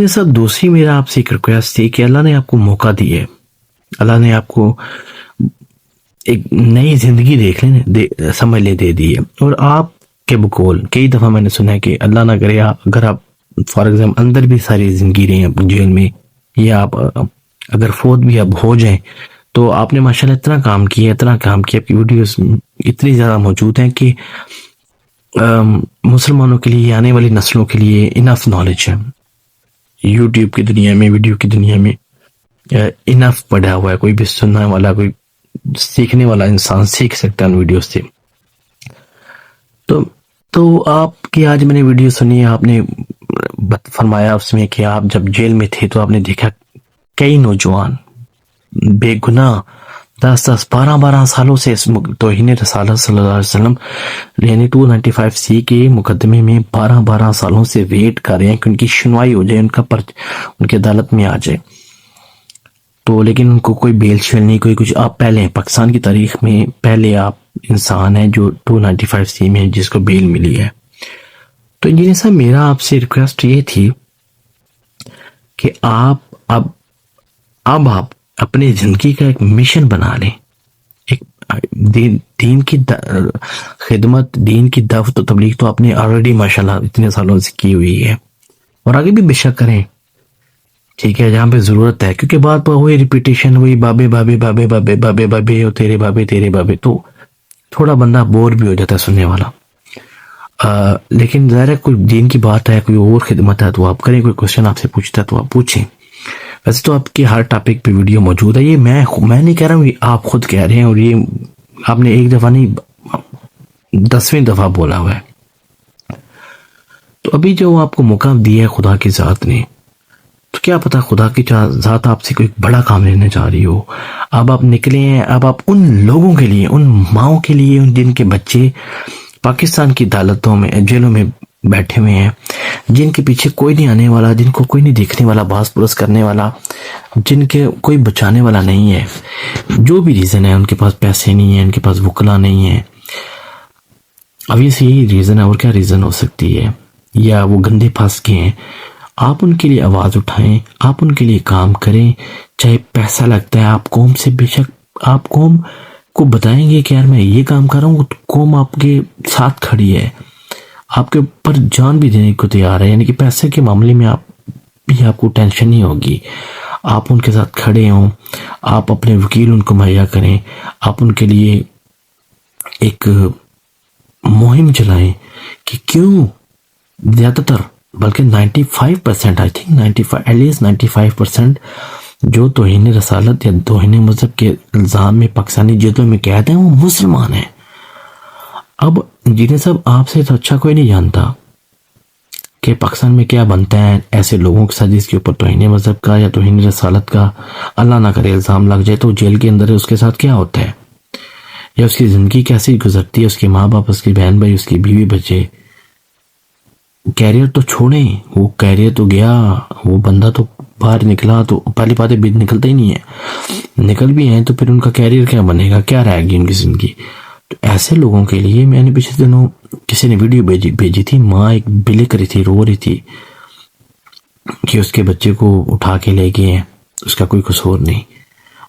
ये सब दूसरी मेरा आपसे एक रिक्वेस्ट थी कि अल्लाह ने आपको मौका दिए, अल्लाह ने आपको एक नई जिंदगी समझ ले दे दी है, और आप के बकौल कई दफा मैंने सुना है कि अल्लाह ना करे अगर आप फॉर एग्जाम्पल अंदर भी सारी जिंदगी रहे हैं जेल में, या आप अगर फौत भी अब हो जाए, तो आपने माशाल्लाह इतना काम किया आपकी वीडियोस इतनी ज़्यादा मौजूद हैं कि मुसलमानों के लिए, आने वाली नस्लों के लिए इनफ नॉलेज है। यूट्यूब की दुनिया में, वीडियो की दुनिया में इनफ पड़ा हुआ है। कोई भी सुनने वाला, कोई सीखने वाला इंसान सीख सकता है उन वीडियो से। तो आपकी आज मैंने वीडियो सुनी, आपने फरमाया उसमें कि आप जब जेल में थे तो आपने देखा कई नौजवान बेगुनाह 10-10, 12-12 सालों से इस तौहीन रसालत सल्लल्लाहु अलैहि वसल्लम यानी 295C के मुकदमे में 12-12 सालों से वेट कर रहे हैं कि उनकी सुनवाई हो जाए, उनकी अदालत में आ जाए। तो लेकिन उनको कोई बेल शेल नहीं, कोई कुछ। आप पहले पाकिस्तान की तारीख में पहले आप इंसान हैं जो 295C में जिसको बेल मिली है। तो इंजीनियर साहब, मेरा आपसे रिक्वेस्ट ये थी कि आप अब आप अपनी जिंदगी का एक मिशन बना लें, एक दीन की खिदमत, दीन की दावत और तबलीग तो आपने ऑलरेडी माशाल्लाह इतने सालों से की हुई है, और आगे भी बेशक करें, ठीक है, जहाँ पे जरूरत है। क्योंकि बात वही रिपीटेशन, वही बाबे बाबे बाबे बाबे बाबे बाबे और तेरे बाबे, तो थोड़ा बंदा बोर भी हो जाता है सुनने वाला। लेकिन ज़ाहिर है कोई दीन की बात है, कोई और खिदमत है तो आप करें, कोई क्वेश्चन आपसे पूछता है तो आप पूछें। वैसे तो आपकी हर टॉपिक पे वीडियो मौजूद है, ये मैं नहीं कह रहा हूँ, ये आप खुद कह रहे हैं, और ये आपने एक दफ़ा नहीं 10वीं दफ़ा बोला हुआ है। तो अभी जो आपको मौका दिया है खुदा की ज़ात ने, तो क्या पता खुदा की ज़ात आपसे कोई बड़ा काम लेने जा रही हो। अब आप निकले हैं, अब आप उन लोगों के लिए, उन माओं के लिए, उन जिनके बच्चे पाकिस्तान की अदालतों में, जेलों में बैठे हुए हैं, जिनके पीछे कोई नहीं आने वाला, जिनको कोई नहीं देखने वाला, बास पुरस करने वाला, जिनके कोई बचाने वाला नहीं है। जो भी रीज़न है, उनके पास पैसे नहीं है, उनके पास वकला नहीं है, अब ये यही रीज़न है, और क्या रीज़न हो सकती है, या वो गंदे फंस के हैं। आप उनके लिए आवाज़ उठाएं, आप उनके लिए काम करें, चाहे पैसा लगता है। आप कौम से बेशक आप कौम को बताएंगे कि यार मैं ये काम कर रहा हूँ, तो कौम आपके साथ खड़ी है, आपके ऊपर जान भी देने को तैयार है। यानी कि पैसे के मामले में आपको टेंशन नहीं होगी। आप उनके साथ खड़े हों, आप अपने वकील उनको मुहैया करें, आप उनके लिए एक मुहिम चलाएं कि क्यों ज़्यादातर, बल्कि 95%, आई थिंक 95, एटलीस्ट 95% जो तौहीन रसालत या तौहीन मजहब के इल्ज़ाम में पाकिस्तानी जेलों में कैद हैं, वो मुसलमान हैं। अब इंजीनियर साहब, आपसे तो अच्छा कोई नहीं जानता कि पाकिस्तान में क्या बनता है ऐसे लोगों के साथ जिसके ऊपर तौहीन मजहब का या तौहीन रसालत का अल्लाह ना करे इल्ज़ाम लग जाए, तो जेल के अंदर है, उसके साथ क्या होता है, या उसकी ज़िंदगी कैसी गुजरती है, उसके माँ बाप, उसकी बहन भाई, उसकी बीवी बच्चे। कैरियर तो छोड़ें, वो कैरियर तो गया, वो बंदा तो बाहर निकला, तो पहली बात है निकलता ही नहीं है, निकल भी हैं तो फिर उनका कैरियर क्या बनेगा, क्या रहेगी उनकी ज़िंदगी। तो ऐसे लोगों के लिए मैंने पिछले दिनों किसी ने वीडियो भेजी थी, माँ एक बिलिक रही थी, रो रही थी कि उसके बच्चे को उठा के ले गए हैं, उसका कोई कसूर नहीं।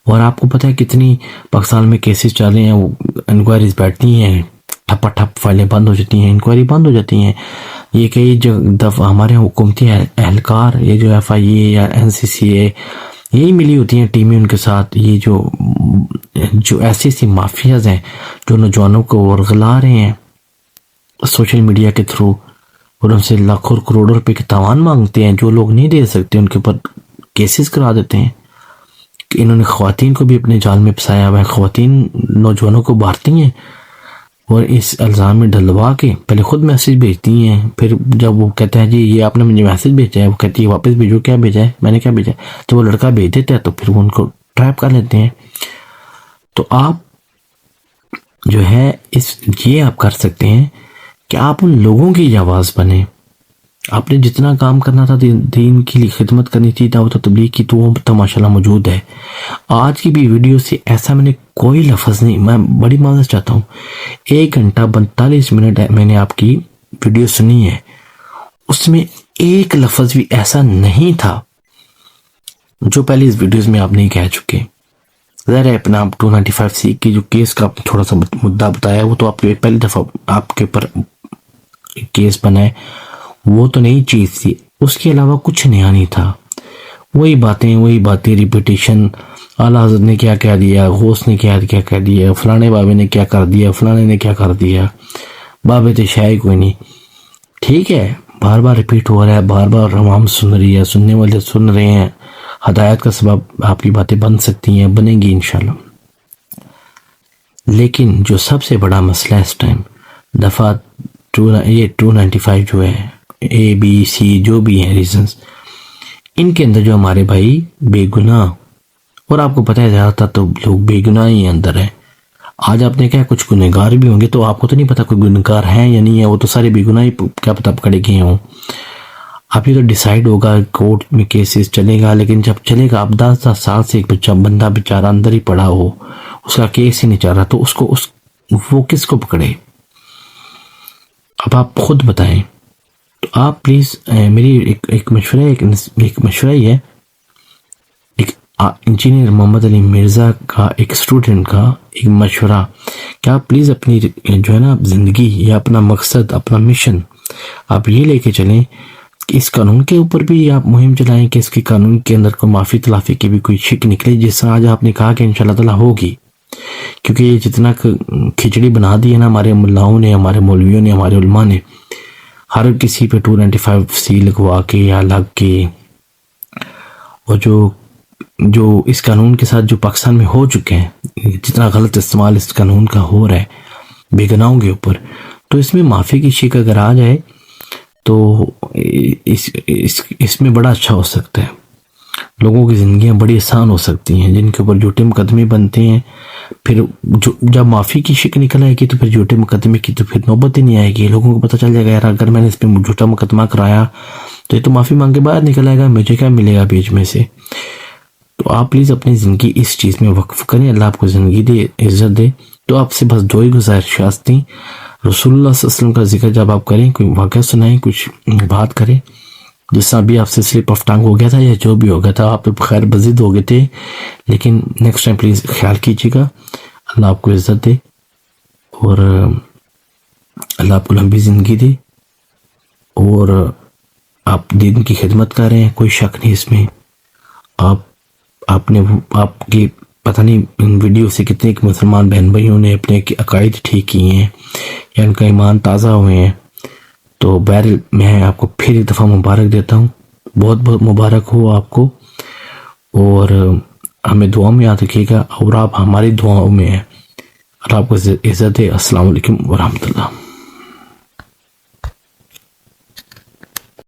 और आपको पता है कितनी पाकिस्तान में केसेस चल रहे हैं, वो इंक्वायरीज बैठती हैं, ठप फाइलें बंद हो जाती हैं, इंक्वायरी बंद हो जाती हैं। ये कई दफ़ा हमारे हुकूमती एहलकार, ये जो FIA या NCCA, यही मिली होती हैं टीमें उनके साथ। ये जो ऐसी माफियाज हैं जो नौजवानों को वर्गला रहे हैं सोशल मीडिया के थ्रू, और उनसे लाखों करोड़ों रुपए के तावान मांगते हैं, जो लोग नहीं दे सकते उनके ऊपर केसेस करा देते हैं। कि इन्होंने ख्वातीन को भी अपने जाल में फंसाया हुआ है, ख्वातीन नौजवानों को मारती हैं और इस इल्ज़ाम में डलवा के पहले खुद मैसेज भेजती हैं, फिर जब वो कहते हैं जी ये आपने मुझे मैसेज भेजा है, वो कहती है वापस भेजो, क्या भेजा है, मैंने क्या भेजा है, तो वो लड़का भेज देता है, तो फिर वो उनको ट्रैप कर लेते हैं। तो आप जो है ये आप कर सकते हैं कि आप उन लोगों की आवाज़ बने। आपने जितना काम करना था, दीन की खिदमत करनी थी, दावत और तबलीग की, तो वो तो माशाल्लाह मौजूद है। आज की भी वीडियो से ऐसा मैंने कोई लफ्ज़ नहीं, मैं बड़ी माजरत चाहता हूँ, 1 घंटा 42 मिनट मैंने आपकी वीडियो सुनी है, उसमें एक लफ्ज भी ऐसा नहीं था जो पहले इस वीडियोस में आप नहीं कह चुके। ज़रा अपना 295C की जो केस का थोड़ा सा मुद्दा बताया, वो तो आपके पहली दफा आपके ऊपर केस बना है, वो तो नई चीज थी। उसके अलावा कुछ नया नहीं था। वही बातें रिपीटेशन। आला हज़रत ने क्या कह दिया, गौस ने क्या क्या कह दिया, फलाने बाबे ने क्या कर दिया, फलाने ने क्या कर दिया, बाबे तो शायद कोई नहीं। ठीक है, बार बार रिपीट हो रहा है, बार बार आवाम सुन रही है, सुनने वाले सुन रहे हैं। हदायत का सबब आपकी बातें बन सकती हैं, बनेंगी इंशाल्लाह। लेकिन जो सबसे बड़ा मसला इस टाइम दफा 295 जो है, ABC जो भी है रीजंस, इनके अंदर जो हमारे भाई बेगुनाह, और आपको पता है ज़्यादातर तो लोग बेगुनाह ही अंदर है। आज आपने क्या कुछ गुनहगार भी होंगे, तो आपको तो नहीं पता कोई गुनहगार है या नहीं है, वो तो सारे बेगुनाह ही क्या पता पकड़े गए हों। आप ये तो डिसाइड होगा, कोर्ट में केसेस चलेगा, लेकिन जब चलेगा आप 10-10 साल से एक बंदा बेचारा अंदर ही पड़ा हो, उसका केस ही नहीं चल रहा, तो उसको वो किसको पकड़े? अब आप खुद बताएं। तो आप प्लीज मेरी एक मशवरा ही है, एक इंजीनियर मोहम्मद अली मिर्जा का एक स्टूडेंट का एक मशवरा, क्या आप प्लीज अपनी जो है ना जिंदगी या अपना मकसद, अपना मिशन आप ये लेके चलें कि इस कानून के ऊपर भी आप मुहिम चलाएं कि इसके कानून के अंदर कोई माफी तलाफी की भी कोई शिक निकले, जिस आज आपने कहा कि इंशाल्लाह ताला होगी। क्योंकि ये जितना खिचड़ी बना दी है ना हमारे मुल्लाओं ने, हमारे मौलवियों ने, हमारे उलमा ने, हर किसी पे 295C लगवा के या लग के, और जो इस कानून के साथ जो पाकिस्तान में हो चुके हैं, जितना गलत इस्तेमाल इस कानून का हो रहा है बेगुनाहों के ऊपर, तो इसमें माफी की शिक अगर आ जाए तो इसमें बड़ा अच्छा हो सकता है। लोगों की जिंदगियां बड़ी आसान हो सकती हैं, जिनके ऊपर झूठे मुकदमे बनते हैं। फिर जब माफी की शिक निकल आएगी तो फिर झूठे मुकदमे की तो फिर नौबत ही नहीं आएगी। लोगों को पता चल जाएगा यार अगर मैंने इस पर झूठा मुकदमा कराया तो ये तो माफी मांग के बाहर निकल आएगा, मुझे क्या मिलेगा बीच में से। तो आप प्लीज अपनी जिंदगी इस चीज में वक्फ करें, अल्लाह आपको जिंदगी दे, इज्जत दे। तो आपसे बस दो ही गुजारिशात थी, रसूलुल्लाह सल्लल्लाहु अलैहि वसल्लम का जिक्र जब आप करें, कोई वाक़या सुनाएं, कुछ बात करें, जिससे अभी आपसे स्लिप ऑफ टंग हो गया था या जो भी हो गया था, आप खैर बजिद हो गए थे, लेकिन नेक्स्ट टाइम प्लीज ख्याल कीजिएगा। अल्लाह आपको इज्जत दे और अल्लाह आपको लंबी जिंदगी दे, और आप दीन की खिदमत कर रहे हैं, कोई शक नहीं इसमें। आपकी पता नहीं इन वीडियो से कितने मुसलमान बहन भाइयों ने अपने अकायद ठीक किए हैं या उनका ईमान ताज़ा हुए हैं। तो बहरहाल मैं आपको फिर एक दफ़ा मुबारक देता हूँ, बहुत बहुत मुबारक हो आपको, और हमें दुआओं में याद रखिएगा और आप हमारी दुआओं में हैं। और आपको इज्जत है। अस्सलाम वालेकुम व रहमतुल्लाह।